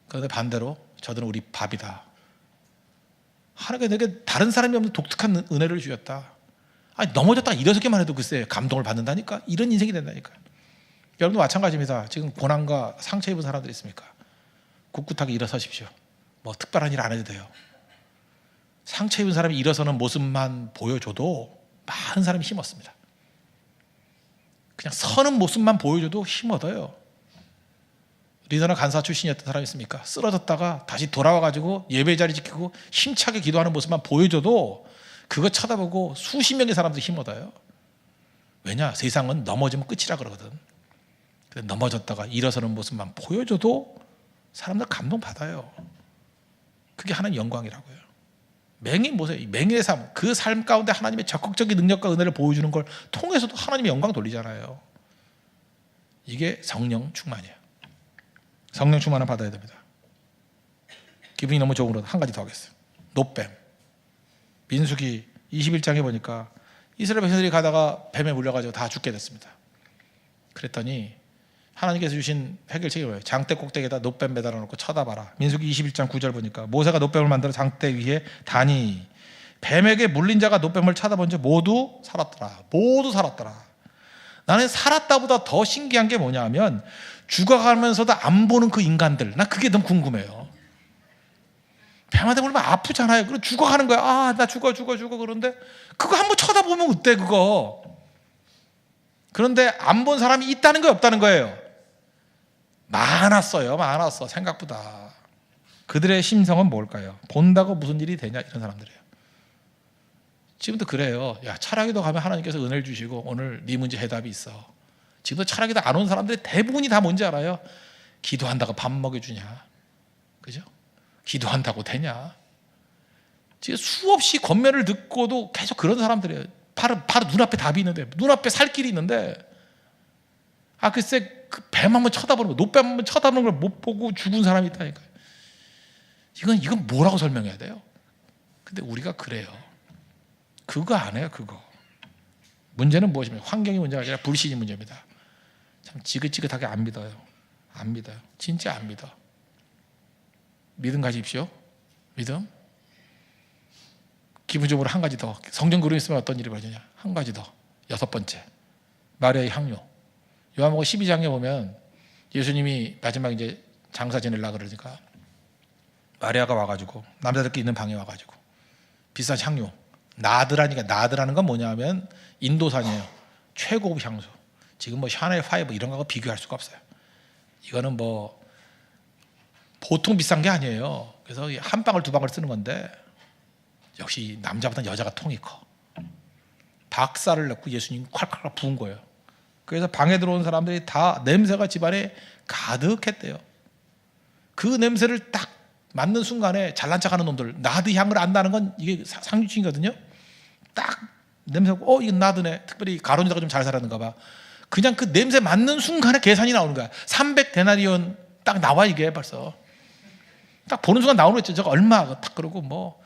그런데 반대로 저들은 우리 밥이다. 하나님께 내게 다른 사람이 없는 독특한 은혜를 주셨다. 아니, 넘어졌다가 일어서기만 해도 글쎄 감동을 받는다니까. 이런 인생이 된다니까. 여러분도 마찬가지입니다. 지금 고난과 상처 입은 사람들이 있습니까? 꿋꿋하게 일어서십시오. 뭐 특별한 일 안 해도 돼요. 상처 입은 사람이 일어서는 모습만 보여줘도 많은 사람이 힘 얻습니다. 그냥 서는 모습만 보여줘도 힘 얻어요. 리더나 간사 출신이었던 사람이 있습니까? 쓰러졌다가 다시 돌아와가지고 예배 자리 지키고 힘차게 기도하는 모습만 보여줘도 그거 쳐다보고 수십 명의 사람들이 힘 얻어요. 왜냐? 세상은 넘어지면 끝이라 그러거든. 넘어졌다가 일어서는 모습만 보여줘도 사람들 감동받아요. 그게 하나님 영광이라고요. 맹인 보세요. 맹인의 삶, 그 삶 가운데 하나님의 적극적인 능력과 은혜를 보여주는 걸 통해서도 하나님의 영광 돌리잖아요. 이게 성령 충만이에요. 성령 충만을 받아야 됩니다. 기분이 너무 좋은 거로 한 가지 더 하겠어요. 노뱀. 민수기 21장에 보니까 이스라엘 백성들이 가다가 뱀에 물려가지고 다 죽게 됐습니다. 그랬더니 하나님께서 주신 해결책이 뭐예요? 장대 꼭대기에다 노뱀 매달아 놓고 쳐다봐라. 민수기 21장 9절 보니까 모세가 노뱀을 만들어 장대 위에 다니 뱀에게 물린 자가 노뱀을 쳐다본 지 모두 살았더라. 모두 살았더라. 나는 살았다보다 더 신기한 게 뭐냐면 죽어가면서도 안 보는 그 인간들. 나 그게 너무 궁금해요. 뱀한테 물리면 아프잖아요. 그리고 죽어가는 거야. 나 죽어 그런데 그거 한번 쳐다보면 어때 그거. 그런데 안 본 사람이 있다는 거예요, 없다는 거예요? 많았어. 생각보다. 그들의 심성은 뭘까요? 본다고 무슨 일이 되냐, 이런 사람들이에요. 지금도 그래요. 야, 철학기도 가면 하나님께서 은혜를 주시고 오늘 네 문제 해답이 있어. 지금도 철학기도 안 온 사람들이 대부분이 다 뭔지 알아요? 기도한다고 밥 먹여주냐? 그죠? 기도한다고 되냐? 지금 수없이 권면을 듣고도 계속 그런 사람들이에요. 바로 눈앞에 답이 있는데, 눈앞에 살 길이 있는데, 글쎄 그 뱀 한번 쳐다보는 거, 노뱀 한번 쳐다보는 걸 못 보고 죽은 사람이 있다니까요. 이건 뭐라고 설명해야 돼요? 근데 우리가 그래요. 그거 안 해요. 그거. 문제는 무엇입니까? 환경이 문제가 아니라 불신이 문제입니다. 참 지긋지긋하게 안 믿어요. 진짜 안 믿어. 믿음 가집시오. 믿음. 기본적으로 한 가지 더. 성경 그림이 있으면 어떤 일이 벌어지냐? 한 가지 더. 6번째. 마리아의 향유. 요한복음 12장에 보면 예수님이 마지막 이제 장사 지내려고 그러니까 마리아가 와가지고 남자들끼리 있는 방에 와가지고 비싼 향유. 나드라는 건 뭐냐면 인도산이에요. 최고급 향수. 지금 뭐 샤넬 5 이런 거하고 비교할 수가 없어요. 이거는 뭐 보통 비싼 게 아니에요. 그래서 한 방울 두 방울 쓰는 건데 역시 남자보다 여자가 통이 커. 박살을 냈고 예수님 콸콸 부은 거예요. 그래서 방에 들어온 사람들이 다 냄새가 집안에 가득했대요. 그 냄새를 딱 맡는 순간에 잘난 척하는 놈들, 나드 향을 안다는 건 이게 상류층이거든요. 딱 냄새고 이건 나드네. 특별히 가론유다가 좀 잘 살았는가 봐. 그냥 그 냄새 맡는 순간에 계산이 나오는 거야. 300데나리온 딱 나와. 이게 벌써 딱 보는 순간 나오는 거죠. 저거 얼마 딱. 그러고 뭐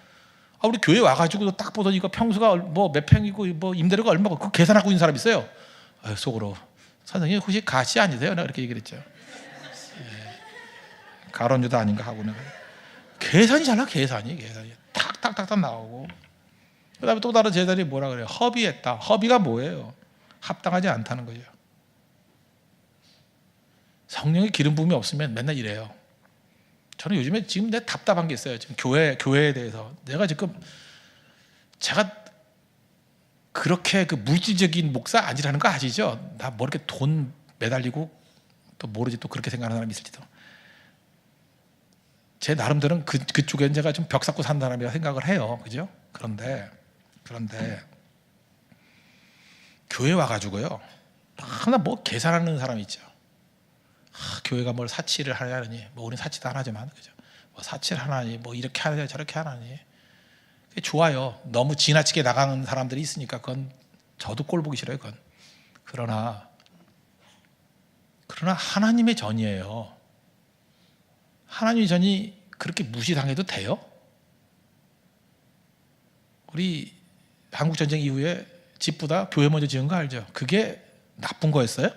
우리 교회 와가지고 딱 보더니 이거 평수가 뭐 몇 평이고 뭐 임대료가 얼마고 그 계산하고 있는 사람이 있어요. 속으로 선생님 혹시 가시 아니세요? 내가 이렇게 얘기를 했죠. 가론유다 아닌가 하고 내가 계산이 잘 나. 계산이 탁탁탁탁 나오고. 그 다음에 또 다른 제자들이 뭐라 그래요? 허비했다. 허비가 뭐예요? 합당하지 않다는 거죠. 성령의 기름 부음이 없으면 맨날 이래요. 저는 요즘에 지금 내 답답한 게 있어요. 지금 교회에 대해서 제가 그렇게 그 물질적인 목사 아니라는 거 아시죠? 나 뭐 이렇게 돈 매달리고 또 모르지 또 그렇게 생각하는 사람이 있을지도. 제 나름대로는 그쪽엔 제가 좀 벽 쌓고 산 사람이라 생각을 해요. 그죠? 그런데 교회 와가지고요, 하나 뭐 계산하는 사람이 있죠. 교회가 뭘 사치를 하냐니, 뭐 우리는 사치도 안 하지만, 그죠? 뭐 사치를 하나니, 뭐 이렇게 하냐 저렇게 하나니, 그게 좋아요. 너무 지나치게 나가는 사람들이 있으니까 그건 저도 꼴 보기 싫어요. 그건. 그러나 하나님의 전이에요. 하나님의 전이 그렇게 무시당해도 돼요? 우리 한국 전쟁 이후에 집보다 교회 먼저 지은 거 알죠? 그게 나쁜 거였어요?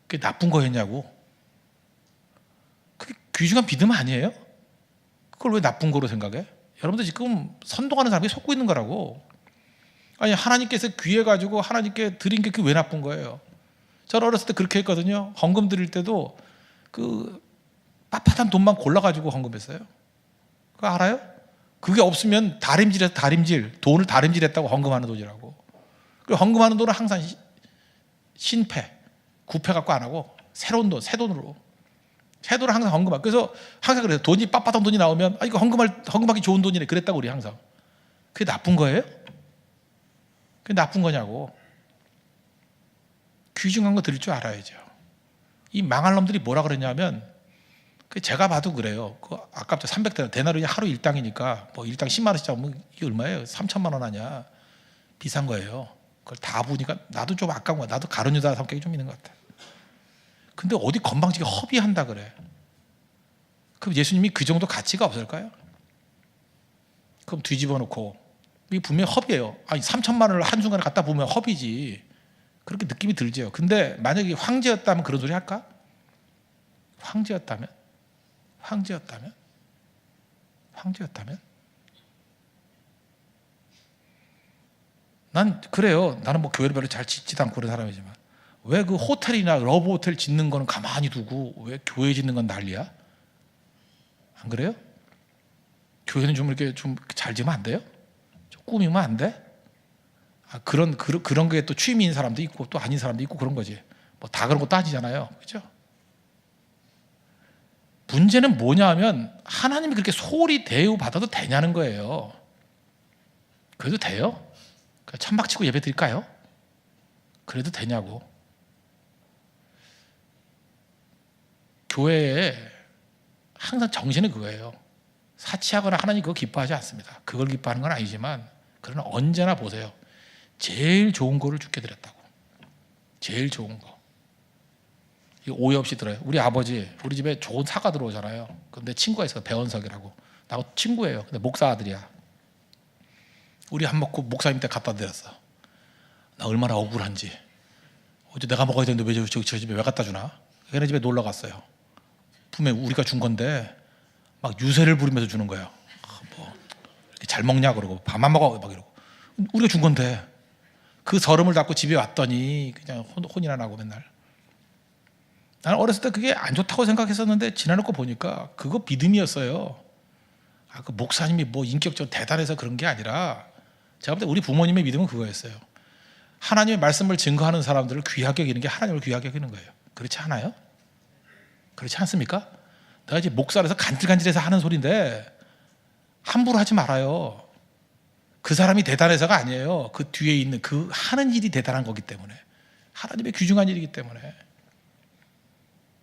그게 나쁜 거였냐고? 그게 귀중한 믿음 아니에요? 그걸 왜 나쁜 거로 생각해? 여러분들 지금 선동하는 사람이 속고 있는 거라고. 아니 하나님께서 귀해가지고 하나님께 드린 게 그게 왜 나쁜 거예요? 저는 어렸을 때 그렇게 했거든요. 헌금 드릴 때도 그 빳빳한 돈만 골라가지고 헌금했어요. 그거 알아요? 그게 없으면 돈을 다림질했다고 헌금하는 돈이라고. 그리고 헌금하는 돈은 항상 신패, 구패 갖고 안 하고 새로운 돈, 새 돈으로. 새 돈을 항상 헌금하고. 그래서 항상 그래요. 돈이 빳빳한 돈이 나오면 이거 헌금하기 좋은 돈이네. 그랬다고 우리 항상. 그게 나쁜 거예요? 그게 나쁜 거냐고. 귀중한 거 드릴 줄 알아야죠. 이 망할 놈들이 뭐라 그러냐면, 제가 봐도 그래요. 아깝죠. 300데나리온이 하루 일당이니까 뭐 일당 10만 원씩 잡으면 이게 얼마예요? 3천만 원 하냐? 비싼 거예요. 그걸 다 보니까 나도 좀 아까운 거야. 나도 가룟유다 성격이 좀 있는 것 같아. 근데 어디 건방지게 허비한다 그래. 그럼 예수님이 그 정도 가치가 없을까요? 그럼 뒤집어 놓고 이게 분명히 허비예요. 아니 3천만 원을 한순간에 갖다 보면 허비지. 그렇게 느낌이 들죠. 근데 만약에 황제였다면 그런 소리 할까? 황제였다면 난 그래요. 나는 뭐 교회를 별로 잘 짓지도 않고 그런 사람이지만 왜 그 호텔이나 러브 호텔 짓는 거는 가만히 두고 왜 교회 짓는 건 난리야? 안 그래요? 교회는 좀 이렇게 좀 잘 지으면 안 돼요? 좀 꾸미면 안 돼? 그런 게 또 취미인 사람도 있고 또 아닌 사람도 있고 그런 거지. 뭐 다 그런 거 따지잖아요. 그죠? 문제는 뭐냐 하면 하나님이 그렇게 소홀히 대우받아도 되냐는 거예요. 그래도 돼요? 천막치고 예배 드릴까요? 그래도 되냐고. 교회에 항상 정신은 그거예요. 사치하거나 하나님 그거 기뻐하지 않습니다. 그걸 기뻐하는 건 아니지만 그러나 언제나 보세요. 제일 좋은 거를 주께 드렸다고. 제일 좋은 거. 이거 오해 없이 들어요. 우리 아버지, 우리 집에 좋은 사과 들어오잖아요. 근데 친구가 있어요. 배원석이라고. 나하고 친구예요. 근데 목사 아들이야. 우리 한 먹고 목사님한테 갖다 드렸어. 나 얼마나 억울한지. 어제 내가 먹어야 되는데 왜 저 집에 왜 갖다 주나? 걔네 집에 놀러 갔어요. 분명히 우리가 준 건데 막 유세를 부리면서 주는 거예요. 뭐 이렇게 잘 먹냐 그러고 밥만 먹어 막 이러고. 우리가 준 건데 그 서름을 닫고 집에 왔더니 그냥 혼이나 나고 맨날. 나는 어렸을 때 그게 안 좋다고 생각했었는데 지나놓고 보니까 그거 믿음이었어요. 그 목사님이 뭐 인격적으로 대단해서 그런 게 아니라 제가 볼 때 우리 부모님의 믿음은 그거였어요. 하나님의 말씀을 증거하는 사람들을 귀하게 여기는 게 하나님을 귀하게 여기는 거예요. 그렇지 않아요? 그렇지 않습니까? 내가 이제 목살에서 간질간질해서 하는 소리인데 함부로 하지 말아요. 그 사람이 대단해서가 아니에요. 그 뒤에 있는 그 하는 일이 대단한 거기 때문에, 하나님의 귀중한 일이기 때문에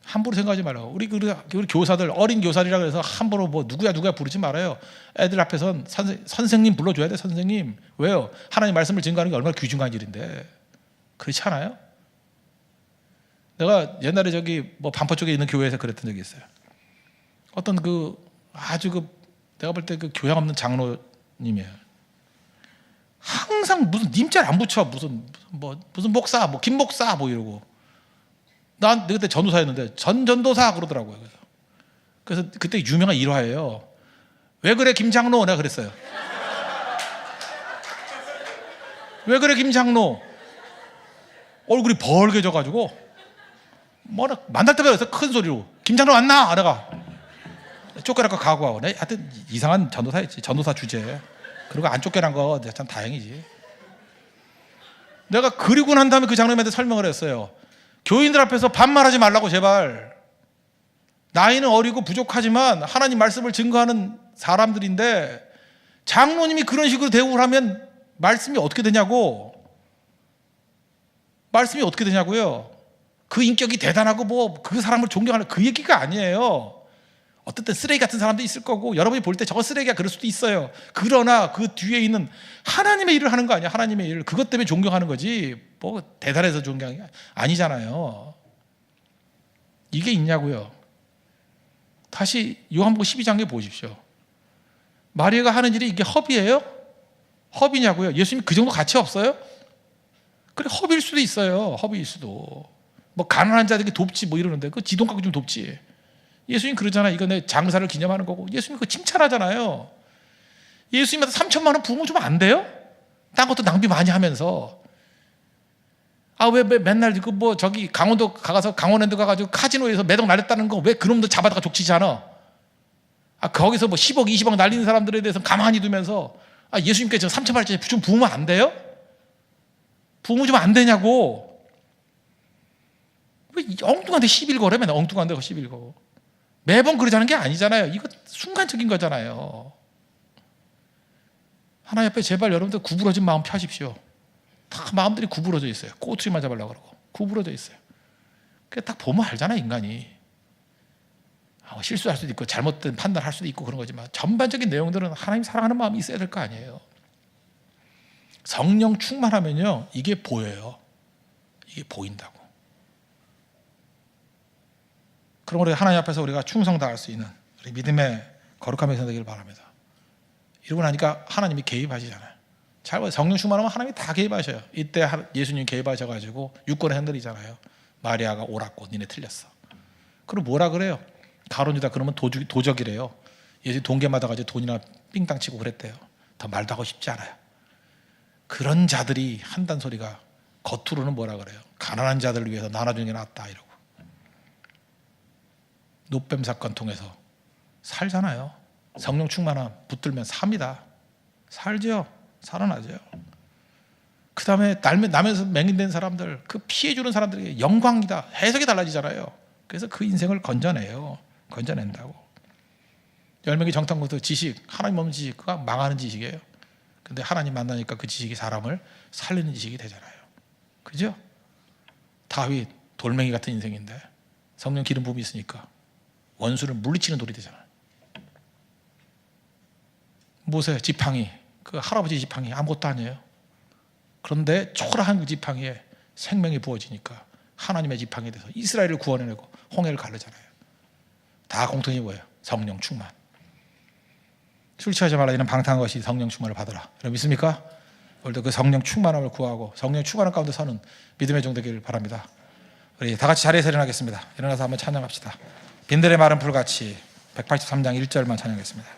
함부로 생각하지 말아요. 우리 교사들, 어린 교사들이라 그래서 함부로 뭐 누구야 부르지 말아요. 애들 앞에선 선생님 불러줘야 돼. 선생님. 왜요? 하나님 말씀을 증거하는 게 얼마나 귀중한 일인데. 그렇지 않아요? 내가 옛날에 저기 뭐 반포 쪽에 있는 교회에서 그랬던 적이 있어요. 어떤 그 아주 그 내가 볼 때 그 교양 없는 장로님이에요. 항상 무슨 님자를 안 붙여. 무슨 목사, 뭐 김 목사 뭐 이러고. 난 그때 전도사였는데 전도사 그러더라고요. 그래서 그때 유명한 일화예요. 왜 그래 김장로? 내가 그랬어요. 왜 그래 김장로? 얼굴이 벌게져가지고 뭐라 만날 때마다 그래서 큰 소리로 김장로 왔나? 내가 쫓겨날까 각오하고. 내 하여튼 이상한 전도사였지. 전도사 주제. 그리고 안 쫓겨난 거 참 다행이지. 내가 그리고 난 다음에 그 장로님한테 설명을 했어요. 교인들 앞에서 반말하지 말라고 제발. 나이는 어리고 부족하지만 하나님 말씀을 증거하는 사람들인데 장로님이 그런 식으로 대우를 하면 말씀이 어떻게 되냐고. 말씀이 어떻게 되냐고요. 그 인격이 대단하고 뭐 그 사람을 존경하는 그 얘기가 아니에요. 어떤 쓰레기 같은 사람도 있을 거고 여러분이 볼 때 저거 쓰레기야 그럴 수도 있어요. 그러나 그 뒤에 있는 하나님의 일을 하는 거 아니야. 하나님의 일. 그것 때문에 존경하는 거지 뭐 대단해서 존경이 아니잖아요. 이게 있냐고요. 다시 요한복음 12장에 보십시오. 마리아가 하는 일이 이게 허비예요? 허비냐고요. 예수님 그 정도 가치 없어요? 그래 허비일 수도 있어요. 허비일 수도. 뭐 가난한 자들에게 돕지 뭐 이러는데 그 지돈 갖고 좀 돕지. 예수님 그러잖아요. 이거 내 장사를 기념하는 거고. 예수님 그거 칭찬하잖아요. 예수님한테 3천만 원 부으면 좀 안 돼요? 딴 것도 낭비 많이 하면서. 아 왜 맨날 그 뭐 저기 강원도 가서 강원랜드 가가지고 카지노에서 매덕 날렸다는 거 왜 그놈들 잡아다가 족치지 않아? 아 거기서 뭐 10억 20억 날리는 사람들에 대해서 가만히 두면서 아 예수님께 저 3천만 원짜리 좀 부으면 안 돼요? 부으면 좀 안 되냐고. 왜 엉뚱한데 11거래 맨날 엉뚱한데 11거. 매번 그러자는 게 아니잖아요. 이거 순간적인 거잖아요. 하나님 앞에 제발 여러분들 구부러진 마음 펴십시오. 다 마음들이 구부러져 있어요. 꼬투리만 잡으려고 그러고 구부러져 있어요. 그게 딱 보면 알잖아요. 인간이 실수할 수도 있고 잘못된 판단할 수도 있고 그런 거지만 전반적인 내용들은 하나님 사랑하는 마음이 있어야 될 거 아니에요. 성령 충만하면요 이게 보여요. 이게 보인다고. 그럼 우리 하나님 앞에서 우리가 충성 다할 수 있는 우리 믿음의 거룩함이 되기를 바랍니다. 이러고 나니까 하나님이 개입하시잖아요. 잘 봐요. 성령 충만하면 하나님이 다 개입하셔요. 이때 예수님 개입하셔가지고 유권의 흔들이잖아요. 마리아가 옳았고 니네 틀렸어. 그럼 뭐라 그래요? 가론유다 그러면 도적이래요. 예수님 돈개마다 가지고 돈이나 삥땅 치고 그랬대요. 더 말도 하고 싶지 않아요. 그런 자들이 한단 소리가 겉으로는 뭐라 그래요? 가난한 자들을 위해서 나눠주는 게 낫다 이러고. 노뱀 사건 통해서 살잖아요. 성령 충만함 붙들면 삽니다. 살죠. 살아나죠. 그 다음에 남에서 맹인된 사람들 그 피해주는 사람들에게 영광이다. 해석이 달라지잖아요. 그래서 그 인생을 건져내요. 건져낸다고. 10명이 정탐꾼도 지식 하나님 없는 지식 그가 망하는 지식이에요. 근데 하나님 만나니까 그 지식이 사람을 살리는 지식이 되잖아요. 그죠? 다윗 돌멩이 같은 인생인데 성령 기름 부음이 있으니까 원수를 물리치는 돌이 되잖아요. 모세 지팡이 그 할아버지 지팡이 아무것도 아니에요. 그런데 초라한 그 지팡이에 생명이 부어지니까 하나님의 지팡이에 대해서 이스라엘을 구원해내고 홍해를 가르잖아요. 다 공통이 뭐예요? 성령 충만. 술 취하지 말라 이는 방탕한 것이 성령 충만을 받으라. 여러분 믿습니까? 오늘도 그 성령 충만함을 구하고 성령 충만함 가운데 서는 믿음의 종 되기를 바랍니다. 우리 다 같이 자리에서 일어나겠습니다. 일어나서 한번 찬양합시다. 빈들의 마른 풀같이 183장 1절만 찬양하겠습니다.